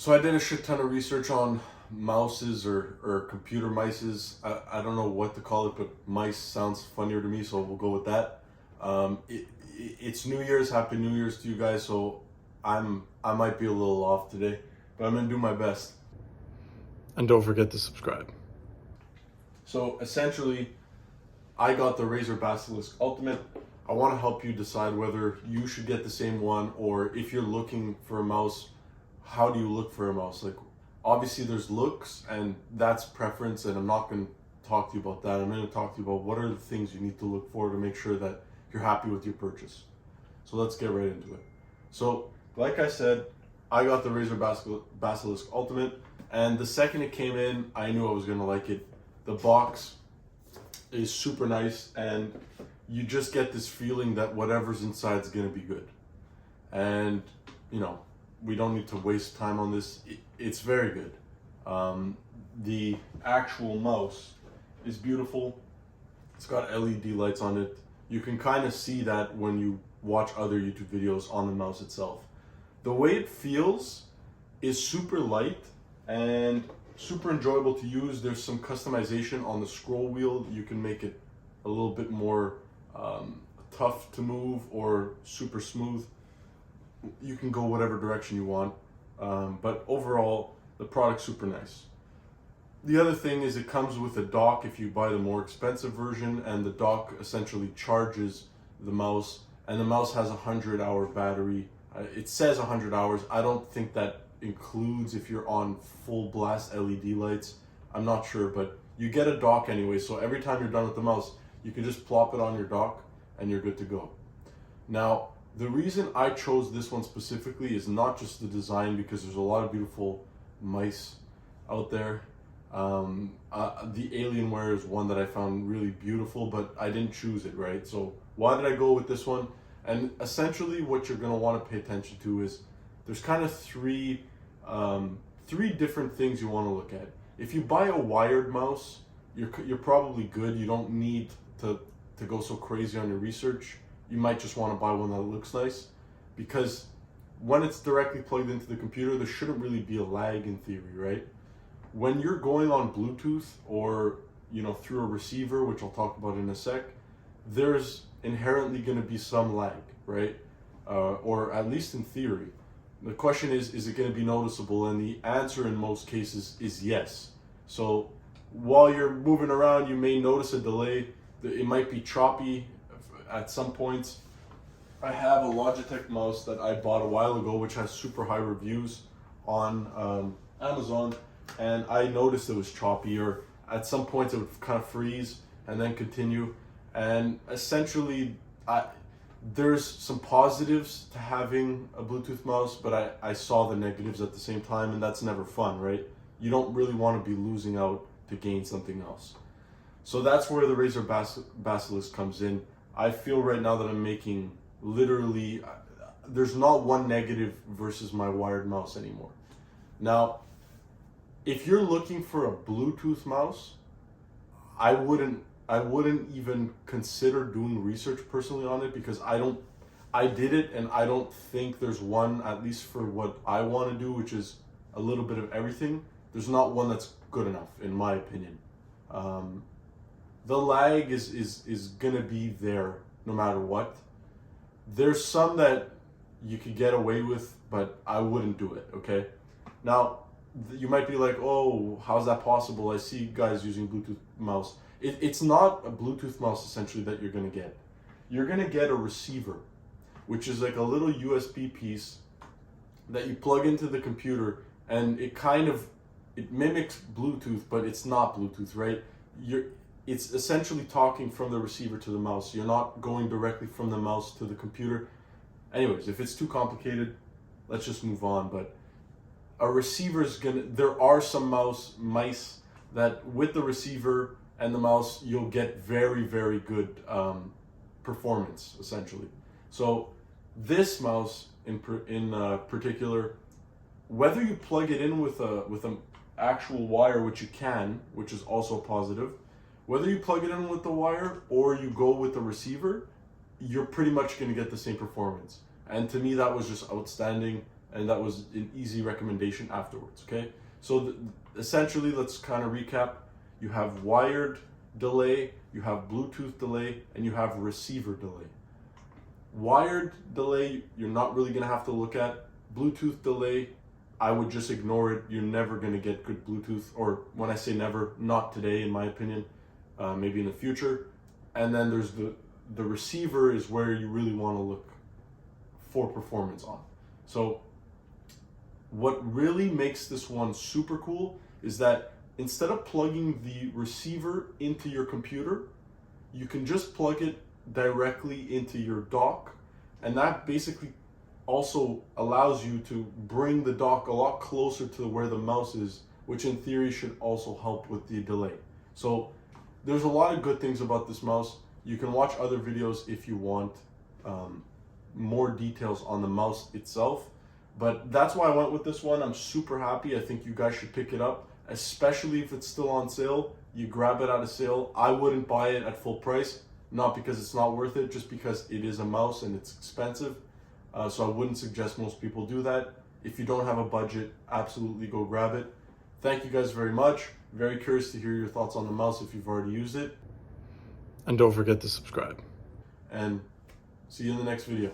So I did a shit ton of research on mouses or computer mices. I don't know what to call it, but mice sounds funnier to me, so we'll go with that. It's New Year's. Happy New Year's to you guys. So I might be a little off today, but I'm gonna do my best. And don't forget to subscribe. So essentially, I got the Razer Basilisk Ultimate. I want to help you decide whether you should get the same one, or if you're looking for a mouse, how do you look for a mouse? Like, obviously there's looks and that's preference, and I'm not going to talk to you about that. I'm going to talk to you about what are the things you need to look for to make sure that you're happy with your purchase. So let's get right into it. So like I said, I got the Razer Basilisk Ultimate, and the second it came in, I knew I was going to like it. The box is super nice, and you just get this feeling that whatever's inside is going to be good. And, you know, we don't need to waste time on this. It's very good. The actual mouse is beautiful. It's got LED lights on it. You can kind of see that when you watch other YouTube videos on the mouse itself. The way it feels is super light and super enjoyable to use. There's some customization on the scroll wheel. You can make it a little bit more tough to move or super smooth. You can go whatever direction you want, but overall the product's super nice. The other thing is it comes with a dock if you buy the more expensive version, and the dock essentially charges the mouse, and the mouse has a 100-hour battery. It says 100 hours. I don't think that includes if you're on full blast LED lights. I'm not sure, but you get a dock anyway, so every time you're done with the mouse, you can just plop it on your dock and you're good to go. Now, the reason I chose this one specifically is not just the design, because there's a lot of beautiful mice out there. The Alienware is one that I found really beautiful, but I didn't choose it, right? So why did I go with this one? And essentially what you're gonna wanna pay attention to is there's kind of three different things you wanna look at. If you buy a wired mouse, you're probably good. You don't need to go so crazy on your research. You might just want to buy one that looks nice, because when it's directly plugged into the computer, there shouldn't really be a lag in theory, right? When you're going on Bluetooth or, you know, through a receiver, which I'll talk about in a sec, there's inherently going to be some lag, right? Or at least in theory. The question is it going to be noticeable? And the answer in most cases is yes. So while you're moving around, you may notice a delay. It might be choppy at some points. I have a Logitech mouse that I bought a while ago, which has super high reviews on Amazon, and I noticed it was choppy, or at some points it would kind of freeze and then continue. And essentially, there's some positives to having a Bluetooth mouse, but I saw the negatives at the same time, and that's never fun, right? You don't really want to be losing out to gain something else. So that's where the Razer Basilisk comes in. I feel right now that I'm making literally, there's not one negative versus my wired mouse anymore. Now, if you're looking for a Bluetooth mouse, I wouldn't even consider doing research personally on it, because I did it and I don't think there's one, at least for what I want to do, which is a little bit of everything. There's not one that's good enough, in my opinion. The lag is gonna be there no matter what. There's some that you could get away with, but I wouldn't do it, okay? Now, you might be like, oh, how's that possible? I see guys using Bluetooth mouse. It's not a Bluetooth mouse essentially that you're gonna get. You're gonna get a receiver, which is like a little USB piece that you plug into the computer, and it mimics Bluetooth, but it's not Bluetooth, right? It's essentially talking from the receiver to the mouse. You're not going directly from the mouse to the computer. Anyways, if it's too complicated, let's just move on. But a receiver is there are some mice that with the receiver and the mouse, you'll get very, very good performance, essentially. So this mouse in particular, whether you plug it in with an actual wire, which you can, which is also positive, whether you plug it in with the wire or you go with the receiver, you're pretty much going to get the same performance. And to me, that was just outstanding. and that was an easy recommendation afterwards, okay? So essentially, let's kind of recap. You have wired delay, you have Bluetooth delay, and you have receiver delay. Wired delay, you're not really gonna have to look at. Bluetooth delay, I would just ignore it. You're never gonna get good Bluetooth, or when I say never, not today in my opinion, maybe in the future. And then there's the receiver is where you really wanna look for performance on. So what really makes this one super cool is that instead of plugging the receiver into your computer, you can just plug it directly into your dock, and that basically also allows you to bring the dock a lot closer to where the mouse is, which in theory should also help with the delay. So there's a lot of good things about this mouse. You can watch other videos if you want more details on the mouse itself, but that's why I went with this one. I'm super happy. I think you guys should pick it up, especially if it's still on sale. You grab it at a sale. I wouldn't buy it at full price, not because it's not worth it, just because it is a mouse and it's expensive. So I wouldn't suggest most people do that. If you don't have a budget, absolutely go grab it. Thank you guys very much. Very curious to hear your thoughts on the mouse if you've already used it. And don't forget to subscribe. And see you in the next video.